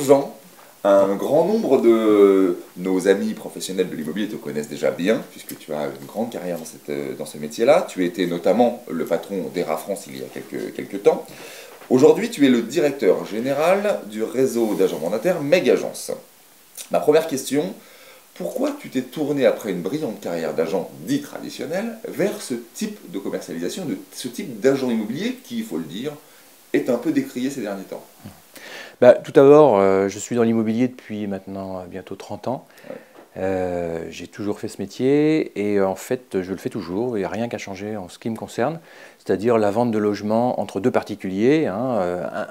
11 ans, un grand nombre de nos amis professionnels de l'immobilier te connaissent déjà bien, puisque tu as une grande carrière dans ce métier-là. Tu étais notamment le patron d'ERA France il y a quelques temps. Aujourd'hui, tu es le directeur général du réseau d'agents mandataires Megagence. Ma première question, pourquoi tu t'es tourné après une brillante carrière d'agent dit traditionnel vers ce type de commercialisation, de ce type d'agent immobilier qui, il faut le dire, est un peu décrié ces derniers temps? Tout d'abord, je suis dans l'immobilier depuis maintenant bientôt 30 ans. Ouais. J'ai toujours fait ce métier et en fait, je le fais toujours. Il n'y a rien qu'à changer en ce qui me concerne, c'est-à-dire la vente de logements entre deux particuliers, hein,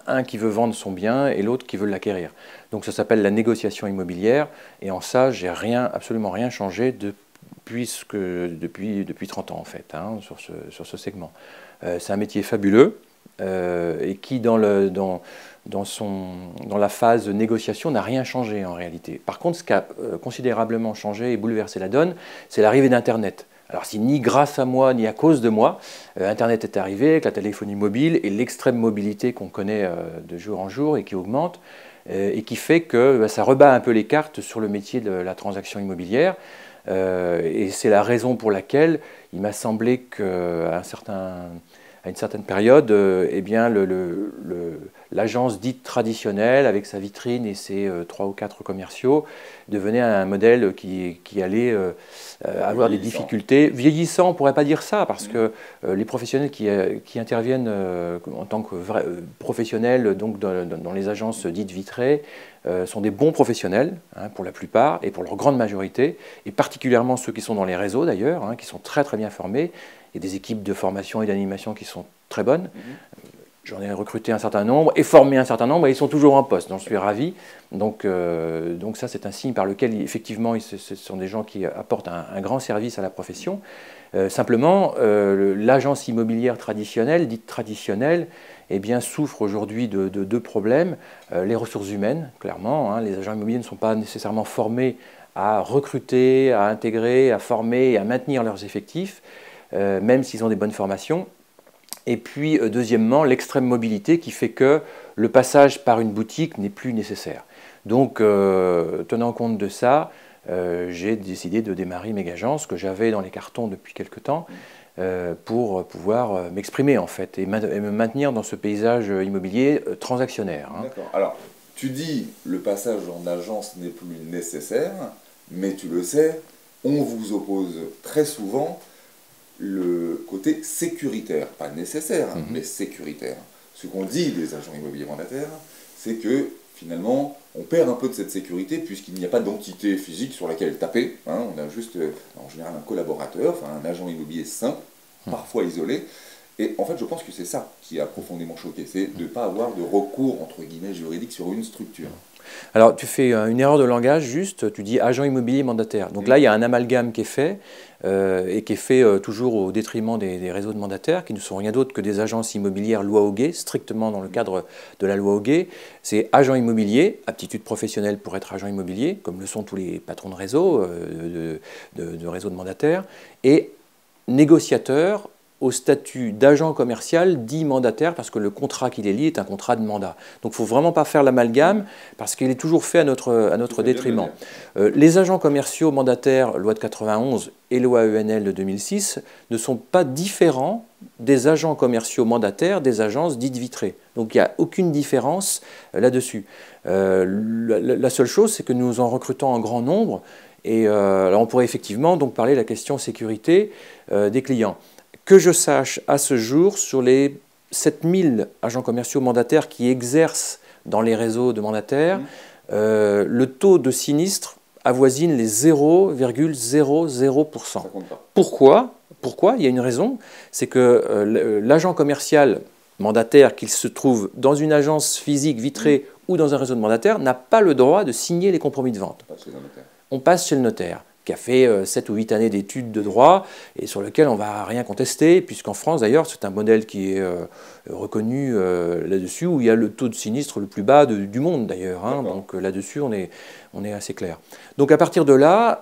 un qui veut vendre son bien et l'autre qui veut l'acquérir. Donc ça s'appelle la négociation immobilière et en ça, j'ai absolument rien changé depuis 30 ans en fait, hein, sur ce segment. C'est un métier fabuleux et qui dans la phase de négociation n'a rien changé en réalité. Par contre, ce qui a considérablement changé et bouleversé la donne, c'est l'arrivée d'Internet. Alors c'est ni grâce à moi ni à cause de moi, Internet est arrivé avec la téléphonie mobile et l'extrême mobilité qu'on connaît de jour en jour et qui augmente et qui fait que ça rebat un peu les cartes sur le métier de la transaction immobilière. Et c'est la raison pour laquelle il m'a semblé qu'à une certaine période, eh bien, l'agence dite traditionnelle, avec sa vitrine et ses 3 ou 4 commerciaux, devenait un modèle qui allait avoir des difficultés. Vieillissant, on ne pourrait pas dire ça, parce que les professionnels qui interviennent en tant que professionnels donc dans les agences dites vitrées sont des bons professionnels, hein, pour la plupart, et pour leur grande majorité, et particulièrement ceux qui sont dans les réseaux d'ailleurs, hein, qui sont très très bien formés. Il y a des équipes de formation et d'animation qui sont très bonnes. J'en ai recruté un certain nombre et formé un certain nombre et ils sont toujours en poste, donc je suis ravi. Donc ça, c'est un signe par lequel, effectivement, ce sont des gens qui apportent un grand service à la profession. Simplement, l'agence immobilière traditionnelle, dite traditionnelle, eh bien, souffre aujourd'hui de deux problèmes. Les ressources humaines, clairement, hein, les agents immobiliers ne sont pas nécessairement formés à recruter, à intégrer, à former et à maintenir leurs effectifs, même s'ils ont des bonnes formations. Et puis, deuxièmement, l'extrême mobilité qui fait que le passage par une boutique n'est plus nécessaire. Donc, tenant compte de ça, j'ai décidé de démarrer Megagence, que j'avais dans les cartons depuis quelque temps, pour pouvoir m'exprimer en fait, et me maintenir dans ce paysage immobilier transactionnaire. Hein. D'accord. Alors, tu dis le passage en agence n'est plus nécessaire, mais tu le sais, on vous oppose très souvent le côté sécuritaire, pas nécessaire, mais sécuritaire. Ce qu'on dit des agents immobiliers mandataires, c'est que finalement, on perd un peu de cette sécurité puisqu'il n'y a pas d'entité physique sur laquelle taper. Hein. On a juste, en général, un collaborateur, enfin un agent immobilier simple, parfois isolé. Et en fait, je pense que c'est ça qui a profondément choqué, c'est de ne pas avoir de recours, entre guillemets, juridique sur une structure. Alors, tu fais une erreur de langage, juste, tu dis agent immobilier mandataire. Donc là, il y a un amalgame qui est fait, et qui est fait toujours au détriment des réseaux de mandataires, qui ne sont rien d'autre que des agences immobilières loi Hoguet, strictement dans le cadre de la loi Hoguet. C'est agent immobilier, aptitude professionnelle pour être agent immobilier, comme le sont tous les patrons de réseau, de réseaux de mandataires, et négociateur au statut d'agent commercial dit mandataire, parce que le contrat qui les lie est un contrat de mandat. Donc il ne faut vraiment pas faire l'amalgame, parce qu'il est toujours fait à notre détriment. Les agents commerciaux mandataires, loi de 91 et loi ENL de 2006, ne sont pas différents des agents commerciaux mandataires des agences dites vitrées. Donc il n'y a aucune différence là-dessus. La seule chose, c'est que nous en recrutons en grand nombre, et alors on pourrait effectivement donc parler de la question sécurité des clients. Que je sache, à ce jour, sur les 7000 agents commerciaux mandataires qui exercent dans les réseaux de mandataires, le taux de sinistre avoisine les 0,00%. Pourquoi? Il y a une raison, c'est que l'agent commercial mandataire, qu'il se trouve dans une agence physique vitrée ou dans un réseau de mandataires, n'a pas le droit de signer les compromis de vente. On passe chez le notaire, qui a fait 7 ou 8 années d'études de droit et sur lequel on ne va rien contester, puisqu'en France d'ailleurs c'est un modèle qui est reconnu là-dessus, où il y a le taux de sinistre le plus bas du monde d'ailleurs, hein, donc là-dessus on est assez clair. Donc à partir de là,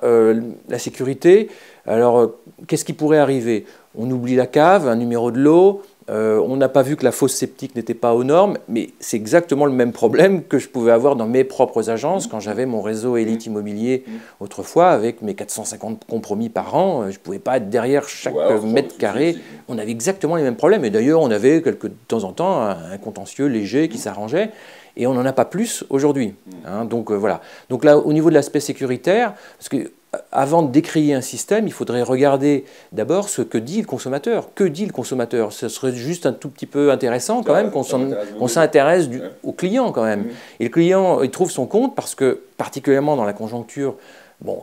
la sécurité, alors qu'est-ce qui pourrait arriver? On oublie la cave, un numéro de lot, On n'a pas vu que la fosse septique n'était pas aux normes, mais c'est exactement le même problème que je pouvais avoir dans mes propres agences quand j'avais mon réseau élite immobilier autrefois, avec mes 450 compromis par an. Je ne pouvais pas être derrière chaque mètre carré. On avait exactement les mêmes problèmes. Et d'ailleurs, on avait de temps en temps un contentieux léger qui s'arrangeait. Et on n'en a pas plus aujourd'hui. Hein, donc voilà. Donc là, au niveau de l'aspect sécuritaire, parce que avant de décrier un système, il faudrait regarder d'abord ce que dit le consommateur. Que dit le consommateur? Ce serait juste un tout petit peu intéressant quand même qu'on s'intéresse au client quand même. Et le client, il trouve son compte parce que, particulièrement dans la conjoncture, bon,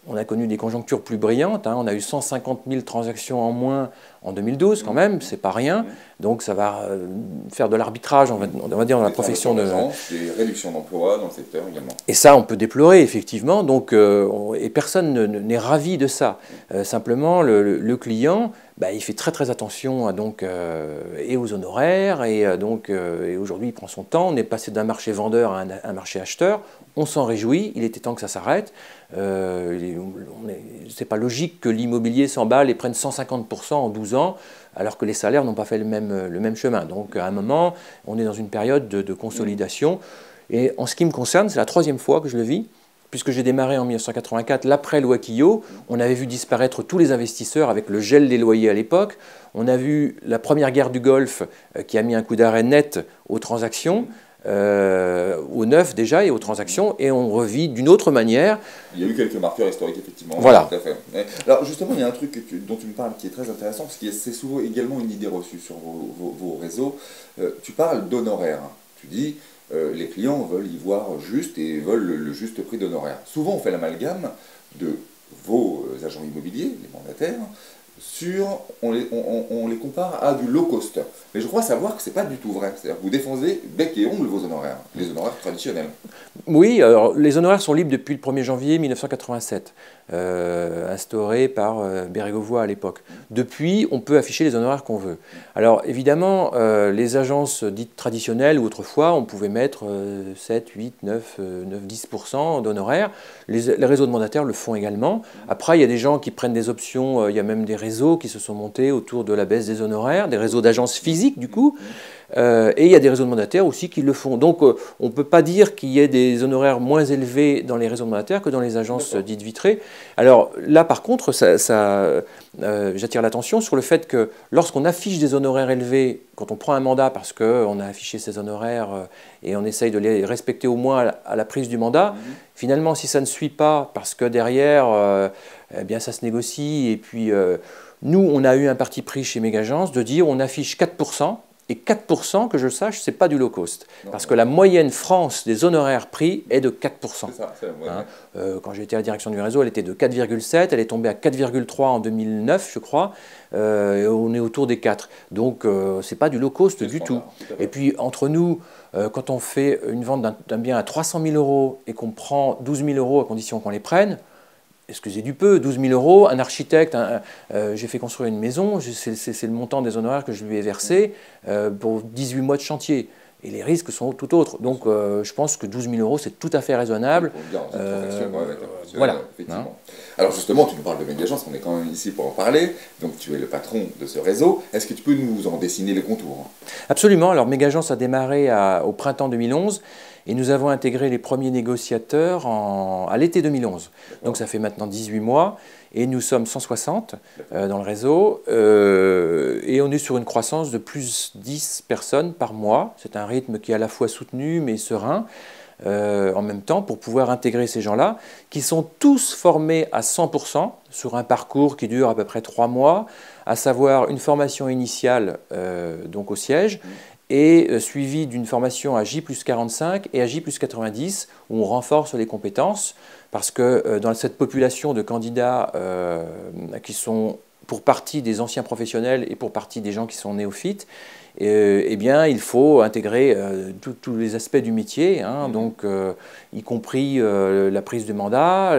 on a connu des conjonctures plus brillantes. Hein, on a eu 150 000 transactions en moins en 2012 quand même, c'est pas rien. Donc ça va faire de l'arbitrage, on va dire, dans la profession de... Des réductions d'emplois dans le secteur également. Et ça, on peut déplorer, effectivement. Donc, et personne n'est ravi de ça. Simplement, le client, bah, il fait très très attention et aux honoraires. Et aujourd'hui, il prend son temps. On est passé d'un marché vendeur à un marché acheteur. On s'en réjouit. Il était temps que ça s'arrête. C'est pas logique que l'immobilier s'emballe et prenne 150% en 12 ans, alors que les salaires n'ont pas fait le même chemin. Donc à un moment, on est dans une période de consolidation. Et en ce qui me concerne, c'est la troisième fois que je le vis, puisque j'ai démarré en 1984, l'après loi Quillot. On avait vu disparaître tous les investisseurs avec le gel des loyers à l'époque. On a vu la première guerre du Golfe qui a mis un coup d'arrêt net aux transactions. Au neuf déjà et aux transactions, et on revit d'une autre manière. Il y a eu quelques marqueurs historiques, effectivement. Voilà. Tout à fait. Alors justement, il y a un truc dont tu me parles qui est très intéressant, parce que c'est souvent également une idée reçue sur vos réseaux. Tu parles d'honoraires. Tu dis, les clients veulent y voir juste et veulent le juste prix d'honoraires. Souvent, on fait l'amalgame de vos agents immobiliers, les mandataires, on les compare à du low cost. Mais je crois savoir que ce n'est pas du tout vrai. C'est-à-dire que vous défendez bec et ongle vos honoraires, les honoraires traditionnels. Oui, alors les honoraires sont libres depuis le 1er janvier 1987, instaurés par Bérégovoy à l'époque. Depuis, on peut afficher les honoraires qu'on veut. Alors évidemment, les agences dites traditionnelles, ou autrefois, on pouvait mettre 7, 8, 9, 10% d'honoraires. Les réseaux de mandataires le font également. Après, il y a des gens qui prennent des options, il y a même des réseaux qui se sont montés autour de la baisse des honoraires, des réseaux d'agences physiques du coup. Et il y a des réseaux de mandataires aussi qui le font. Donc on ne peut pas dire qu'il y ait des honoraires moins élevés dans les réseaux de mandataires que dans les agences dites vitrées. Alors là par contre, j'attire l'attention sur le fait que lorsqu'on affiche des honoraires élevés, quand on prend un mandat parce qu'on a affiché ces honoraires et on essaye de les respecter au moins à la prise du mandat, finalement si ça ne suit pas parce que derrière eh bien, ça se négocie et puis nous on a eu un parti pris chez Mégagence de dire on affiche 4%. Et 4%, que je sache, ce n'est pas du low cost. Parce que la moyenne France des honoraires pris est de 4%. C'est ça, c'est la moyenne. Quand j'étais à la direction du réseau, elle était de 4,7, elle est tombée à 4,3 en 2009, je crois. Et on est autour des 4. Donc, ce n'est pas du low cost du tout. Et puis, entre nous, quand on fait une vente d'un bien à 300 000 € et qu'on prend 12 000 € à condition qu'on les prenne, excusez du peu, 12 000 €, un architecte, j'ai fait construire une maison, c'est le montant des honoraires que je lui ai versé pour 18 mois de chantier. Et les risques sont tout autres. Donc je pense que 12 000 € c'est tout à fait raisonnable. Voilà. Effectivement. Alors justement, tu nous parles de Mégagence, on est quand même ici pour en parler. Donc tu es le patron de ce réseau. Est-ce que tu peux nous en dessiner les contours? Absolument. Alors Mégagence a démarré au printemps 2011. Et nous avons intégré les premiers négociateurs à l'été 2011. Donc ça fait maintenant 18 mois et nous sommes 160 dans le réseau et on est sur une croissance de plus 10 personnes par mois. C'est un rythme qui est à la fois soutenu mais serein en même temps pour pouvoir intégrer ces gens-là qui sont tous formés à 100% sur un parcours qui dure à peu près 3 mois, à savoir une formation initiale donc au siège, et suivi d'une formation à J+45 et à J+90, où on renforce les compétences, parce que dans cette population de candidats qui sont pour partie des anciens professionnels et pour partie des gens qui sont néophytes, eh bien, il faut intégrer tous les aspects du métier, hein, donc, y compris la prise de mandat,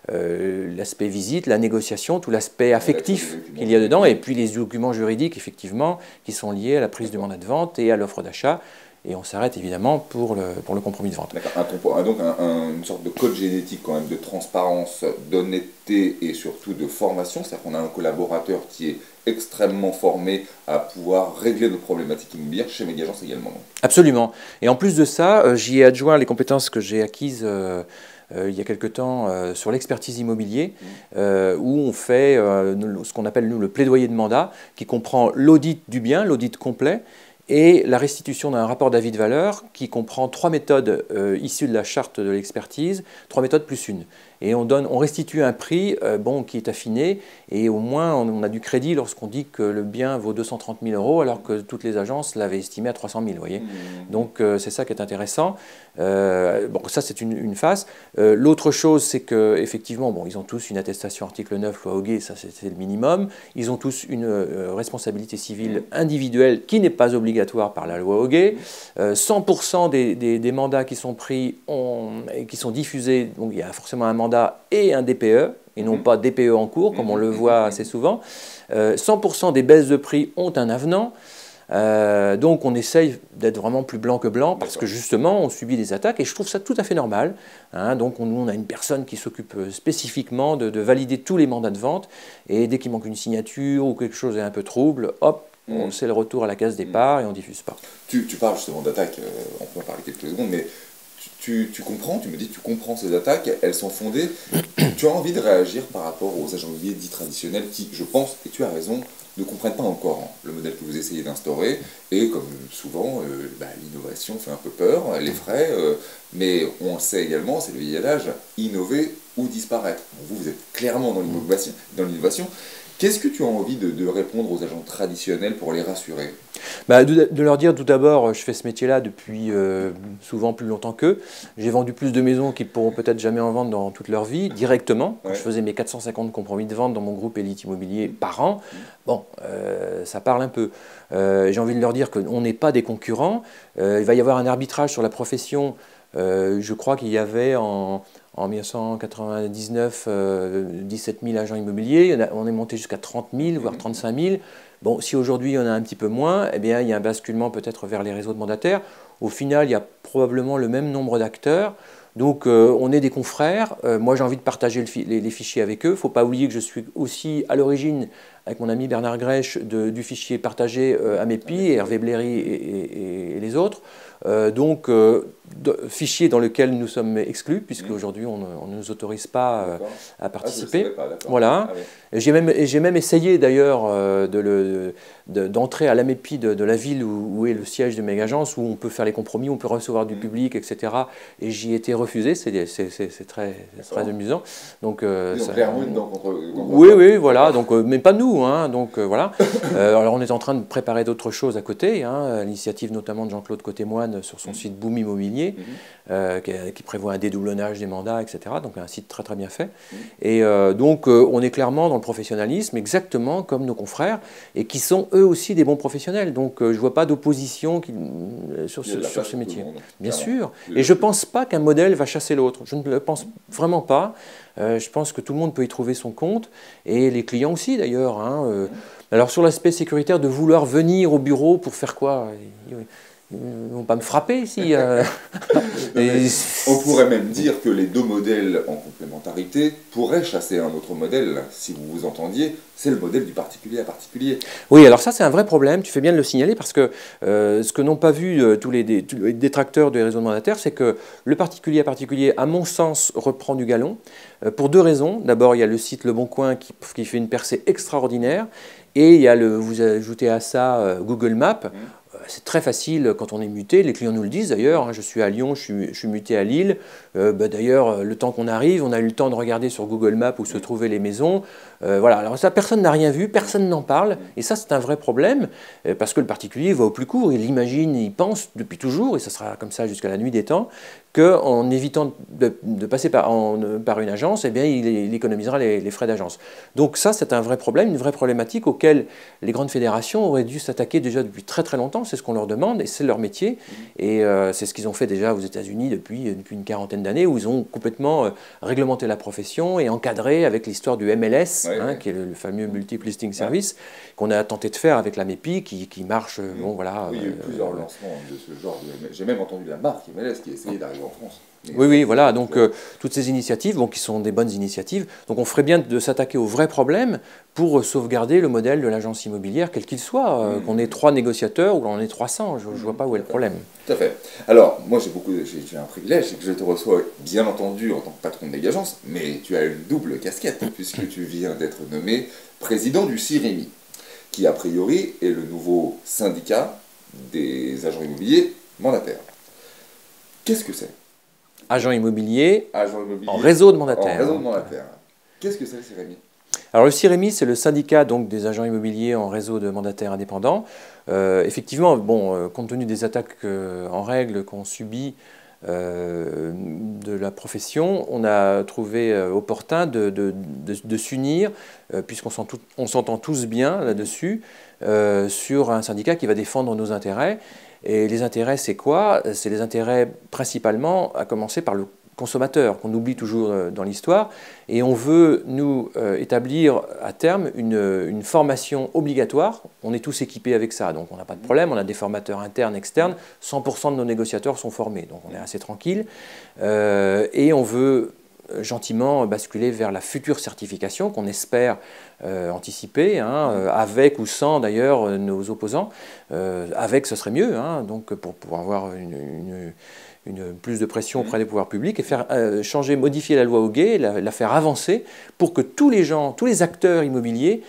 l'aspect visite, la négociation, tout l'aspect affectif qu'il y a dedans, et puis les documents juridiques, effectivement, qui sont liés à la prise de mandat de vente et à l'offre d'achat. et on s'arrête évidemment pour le compromis de vente. Donc une sorte de code génétique quand même de transparence, d'honnêteté et surtout de formation, c'est-à-dire qu'on a un collaborateur qui est extrêmement formé à pouvoir régler nos problématiques immobilières chez Megagence également. Absolument. Et en plus de ça, j'y ai adjoint les compétences que j'ai acquises il y a quelque temps sur l'expertise immobilier, où on fait ce qu'on appelle nous le plaidoyer de mandat, qui comprend l'audit du bien, l'audit complet, et la restitution d'un rapport d'avis de valeur qui comprend 3 méthodes issues de la charte de l'expertise, 3 méthodes plus une. Et on restitue un prix qui est affiné, et au moins on a du crédit lorsqu'on dit que le bien vaut 230 000 euros alors que toutes les agences l'avaient estimé à 300 000, vous voyez. Donc c'est ça qui est intéressant. Ça c'est une phase. L'autre chose, c'est qu'effectivement, ils ont tous une attestation article 9, loi Hoguet, ça c'est le minimum. Ils ont tous une responsabilité civile individuelle qui n'est pas obligatoire par la loi Hoguet. 100% des mandats qui sont pris et qui sont diffusés, donc il y a forcément un mandat et un DPE, et non pas DPE en cours, comme on le voit assez souvent. 100% des baisses de prix ont un avenant. Donc on essaye d'être vraiment plus blanc que blanc, parce que justement on subit des attaques, et je trouve ça tout à fait normal. Donc on a une personne qui s'occupe spécifiquement de valider tous les mandats de vente, et dès qu'il manque une signature ou quelque chose est un peu trouble, hop, c'est le retour à la case départ et on ne diffuse pas. Tu parles justement d'attaques, on peut en parler quelques secondes, mais tu comprends, tu me dis que tu comprends ces attaques, elles sont fondées. Tu as envie de réagir par rapport aux agents immobiliers dits traditionnels qui, je pense, et tu as raison, ne comprennent pas encore le modèle que vous essayez d'instaurer. Et comme souvent, l'innovation fait un peu peur, les frais, mais on le sait également, c'est le vieil adage, innover ou disparaître. Bon, vous êtes clairement dans l'innovation. Qu'est-ce que tu as envie de répondre aux agents traditionnels pour les rassurer ? De leur dire tout d'abord, je fais ce métier-là depuis souvent plus longtemps qu'eux. J'ai vendu plus de maisons qu'ils ne pourront peut-être jamais en vendre dans toute leur vie, directement. Quand je faisais mes 450 compromis de vente dans mon groupe Élite Immobilier par an, ça parle un peu. J'ai envie de leur dire qu'on n'est pas des concurrents. Il va y avoir un arbitrage sur la profession. Je crois qu'il y avait en 1999 17 000 agents immobiliers. On est monté jusqu'à 30 000, voire 35 000. Bon, si aujourd'hui il y en a un petit peu moins, eh bien, il y a un basculement peut-être vers les réseaux de mandataires. Au final, il y a probablement le même nombre d'acteurs. Donc, on est des confrères. Moi, j'ai envie de partager les fichiers avec eux. Il ne faut pas oublier que je suis aussi à l'origine, avec mon ami Bernard Grèche, du fichier partagé à MEPI, Hervé Bléry et les autres. Fichier dans lequel nous sommes exclus, puisque aujourd'hui on ne nous autorise pas à participer. Voilà. J'ai même essayé d'ailleurs d'entrer à l'AMEPI de la ville où est le siège de Megagence, où on peut faire les compromis, on peut recevoir du public, etc. Et j'y ai été refusé, c'est très amusant. Donc, oui, voilà, donc, mais pas nous. Voilà. Alors on est en train de préparer d'autres choses à côté, l'initiative notamment de Jean-Claude Côté-Moine sur son site Boom Immobilier, qui prévoit un dédoublonnage des mandats, etc. Donc un site très très bien fait. Et on est clairement dans le professionnalisme, exactement comme nos confrères, et qui sont eux aussi des bons professionnels. Donc je ne vois pas d'opposition sur ce métier. Bien sûr. Et je ne pense pas qu'un modèle va chasser l'autre. Je ne le pense vraiment pas. Je pense que tout le monde peut y trouver son compte, et les clients aussi d'ailleurs. Alors sur l'aspect sécuritaire, de vouloir venir au bureau pour faire quoi ? Ils ne vont pas me frapper si... On pourrait même dire que les deux modèles en complémentarité pourraient chasser un autre modèle, si vous vous entendiez, c'est le modèle du particulier à particulier. Oui, alors ça c'est un vrai problème, tu fais bien de le signaler, parce que ce que n'ont pas vu tous les détracteurs des réseaux de mandataires, c'est que le particulier à particulier, à mon sens, reprend du galon, pour deux raisons. D'abord, il y a le site Le Bon Coin qui fait une percée extraordinaire, et il y a vous ajoutez à ça Google Maps. C'est très facile quand on est muté, les clients nous le disent d'ailleurs, je suis à Lyon, je suis muté à Lille, d'ailleurs le temps qu'on arrive, on a eu le temps de regarder sur Google Maps où se trouvaient les maisons, voilà, alors ça personne n'a rien vu, personne n'en parle, et ça c'est un vrai problème, parce que le particulier va au plus court, il imagine, il pense depuis toujours, et ça sera comme ça jusqu'à la nuit des temps, qu'en évitant de passer par une agence, eh bien, il économisera les frais d'agence. Donc ça, c'est un vrai problème, une vraie problématique auquel les grandes fédérations auraient dû s'attaquer déjà depuis très très longtemps. C'est ce qu'on leur demande et c'est leur métier. Et c'est ce qu'ils ont fait déjà aux États-Unis depuis une quarantaine d'années, où ils ont complètement réglementé la profession et encadré avec l'histoire du MLS, qui est le fameux Multiple Listing Service, qu'on a tenté de faire avec la MEPI, qui marche. Bon, voilà, oui, il y a eu plusieurs lancements de ce genre. J'ai même entendu la marque MLS qui a essayé d'arriver en France. Oui, voilà, donc toutes ces initiatives, qui sont des bonnes initiatives, donc on ferait bien de s'attaquer aux vrais problèmes pour sauvegarder le modèle de l'agence immobilière, quel qu'il soit, qu'on ait 3 négociateurs ou qu'on en ait 300, je ne vois pas où est le problème. Tout à fait. Alors, moi j'ai un privilège, c'est que je te reçois bien entendu en tant que patron de l'agence, mais tu as une double casquette, puisque tu viens d'être nommé président du CIREMI, qui a priori est le nouveau syndicat des agents immobiliers mandataires. Qu'est-ce que c'est ? Agent immobilier en réseau de mandataires. En réseau de mandataires. Qu'est-ce que c'est le CIREMI ? Alors le CIREMI, c'est le syndicat donc, des agents immobiliers en réseau de mandataires indépendants. Effectivement, compte tenu des attaques en règle qu'on subit de la profession, on a trouvé opportun de s'unir, puisqu'on s'entend tous bien là-dessus, sur un syndicat qui va défendre nos intérêts. Et les intérêts, c'est quoi? C'est les intérêts principalement, à commencer par le consommateur, qu'on oublie toujours dans l'histoire. Et on veut, nous, établir à terme une formation obligatoire. On est tous équipés avec ça, donc on n'a pas de problème. On a des formateurs internes, externes. 100% de nos négociateurs sont formés, donc on est assez tranquille. Et on veut gentiment basculer vers la future certification qu'on espère anticiper, avec ou sans d'ailleurs nos opposants. Avec, ce serait mieux, donc pour pouvoir avoir plus de pression auprès des pouvoirs publics et faire modifier la loi Hoguet, la faire avancer pour que tous les gens, tous les acteurs immobiliers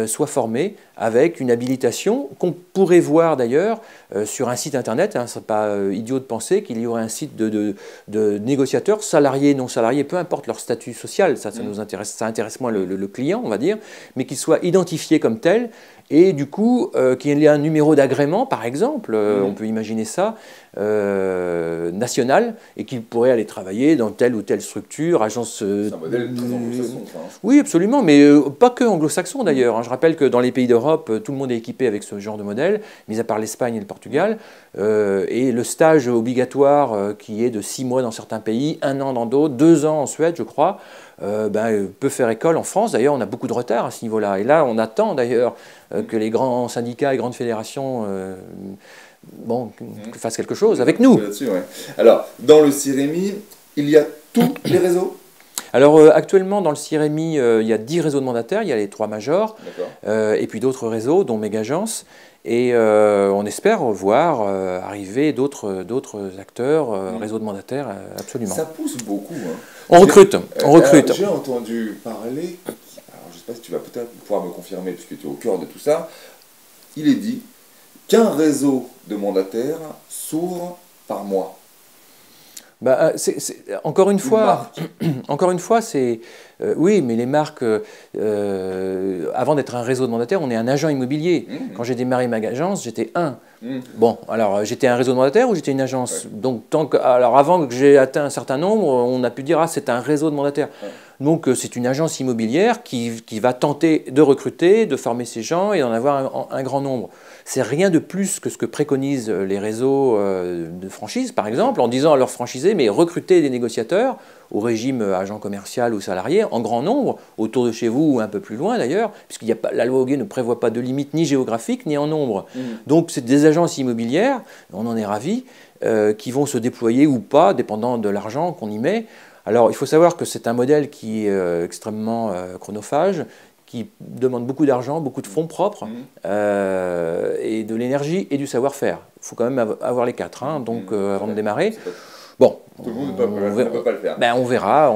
soient formés avec une habilitation qu'on pourrait voir d'ailleurs sur un site internet. Ce n'est pas idiot de penser qu'il y aurait un site de négociateurs, salariés, non salariés, peu importe leur statut social, ça nous intéresse, ça intéresse moins le client, on va dire, mais qu'ils soient identifiés comme tels. Et du coup, qu'il y ait un numéro d'agrément, par exemple, on peut imaginer ça, national, et qu'ils pourraient aller travailler dans telle ou telle structure, agence... C'est un modèle très anglo-saxon, ça. Oui, absolument, mais pas que anglo-saxon d'ailleurs. Je rappelle que dans les pays d'Europe, tout le monde est équipé avec ce genre de modèle, mis à part l'Espagne et le Portugal. Et le stage obligatoire, qui est de 6 mois dans certains pays, 1 an dans d'autres, 2 ans en Suède, je crois, peut faire école en France. D'ailleurs, on a beaucoup de retard à ce niveau-là. Et là, on attend d'ailleurs que les grands syndicats et grandes fédérations fassent quelque chose avec nous. Alors, dans le CIREMI, il y a tous les réseaux ? Alors actuellement dans le CIREMI, il y a 10 réseaux de mandataires, il y a les 3 majors, et puis d'autres réseaux, dont Mégagence. Et on espère voir arriver d'autres acteurs, réseaux de mandataires, absolument. Ça pousse beaucoup. On recrute. J'ai entendu parler, alors je ne sais pas si tu vas peut-être pouvoir me confirmer puisque tu es au cœur de tout ça, il est dit qu'un réseau de mandataires s'ouvre par mois. Encore une fois, c'est oui, mais les marques, avant d'être un réseau de mandataires, on est un agent immobilier. Quand j'ai démarré ma agence, j'étais un. Bon, alors j'étais un réseau de mandataires ou j'étais une agence. Donc alors avant que j'ai atteint un certain nombre, on a pu dire c'est un réseau de mandataires. Donc c'est une agence immobilière qui va tenter de recruter, de former ces gens et d'en avoir un grand nombre. C'est rien de plus que ce que préconisent les réseaux de franchise, par exemple, en disant à leurs franchisés, mais recrutez des négociateurs au régime agent commercial ou salarié en grand nombre, autour de chez vous ou un peu plus loin d'ailleurs, puisque la loi Hoguet ne prévoit pas de limite ni géographique ni en nombre. Donc c'est des agences immobilières, on en est ravis, qui vont se déployer ou pas, dépendant de l'argent qu'on y met. Alors il faut savoir que c'est un modèle qui est extrêmement chronophage, qui demande beaucoup d'argent, beaucoup de fonds propres, et de l'énergie et du savoir-faire. Il faut quand même avoir les 4, avant de démarrer. Bon, tout le monde ne peut pas le faire. On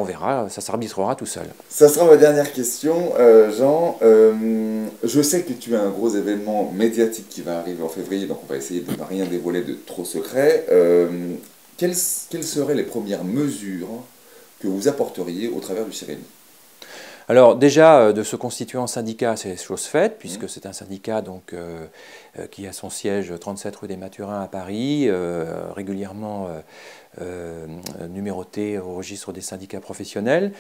verra, ça s'arbitrera tout seul. Ça sera ma dernière question, Jean. Je sais que tu as un gros événement médiatique qui va arriver en février, donc on va essayer de ne rien dévoiler de trop secret. Quelles seraient les premières mesures que vous apporteriez au travers du CIREMI ? Alors déjà, de se constituer en syndicat, c'est chose faite, puisque c'est un syndicat donc, qui a son siège 37 rue des Mathurins à Paris, régulièrement numéroté au registre des syndicats professionnels.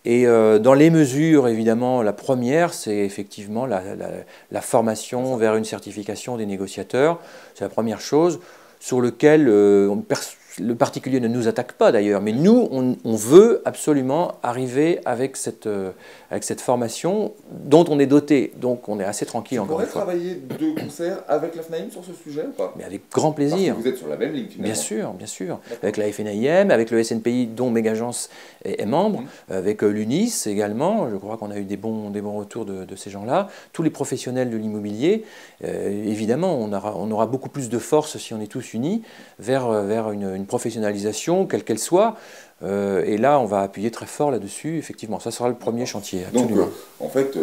Et dans les mesures, évidemment, la première, c'est effectivement la formation vers une certification des négociateurs. C'est la première chose sur laquelle le particulier ne nous attaque pas d'ailleurs, mais nous, on veut absolument arriver avec cette formation dont on est doté. Donc on est assez tranquille encore une fois. Vous pourrez travailler de concert avec la FNAIM sur ce sujet ou pas? Mais avec grand plaisir. Parce que vous êtes sur la même ligne finalement. Bien sûr, bien sûr. Avec la FNAIM, avec le SNPI dont Mégagence est membre, avec l'UNIS également. Je crois qu'on a eu des bons retours de ces gens-là. Tous les professionnels de l'immobilier, évidemment, on aura beaucoup plus de force si on est tous unis vers une professionnalisation, quelle qu'elle soit. Et là, on va appuyer très fort là-dessus, effectivement. Ça sera le premier chantier, absolument. Donc, en fait,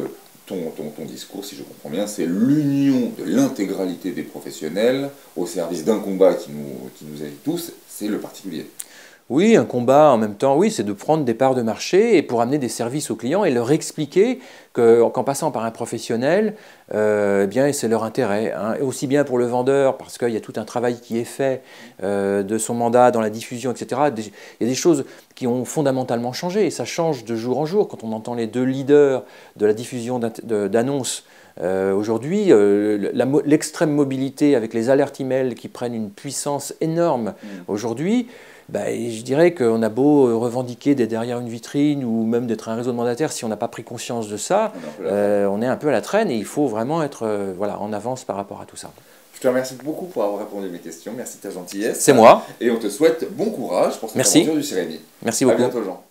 ton discours, si je comprends bien, c'est l'union de l'intégralité des professionnels au service d'un combat qui nous aide tous, c'est le particulier. Oui, un combat en même temps, oui, c'est de prendre des parts de marché et pour amener des services aux clients et leur expliquer qu'en passant par un professionnel, eh bien, c'est leur intérêt. Hein. Et aussi bien pour le vendeur, parce qu'il y a tout un travail qui est fait de son mandat dans la diffusion, etc. Il y a des choses qui ont fondamentalement changé et ça change de jour en jour. Quand on entend les deux leaders de la diffusion d'annonces, aujourd'hui, l'extrême mobilité avec les alertes email qui prennent une puissance énorme aujourd'hui, je dirais qu'on a beau revendiquer d'être derrière une vitrine ou même d'être un réseau de mandataires, si on n'a pas pris conscience de ça, on est un peu à la traîne et il faut vraiment être en avance par rapport à tout ça. Je te remercie beaucoup pour avoir répondu à mes questions. Merci de ta gentillesse. C'est moi. Et on te souhaite bon courage pour cette aventure du Sirénie. Merci beaucoup. À bientôt, Jean.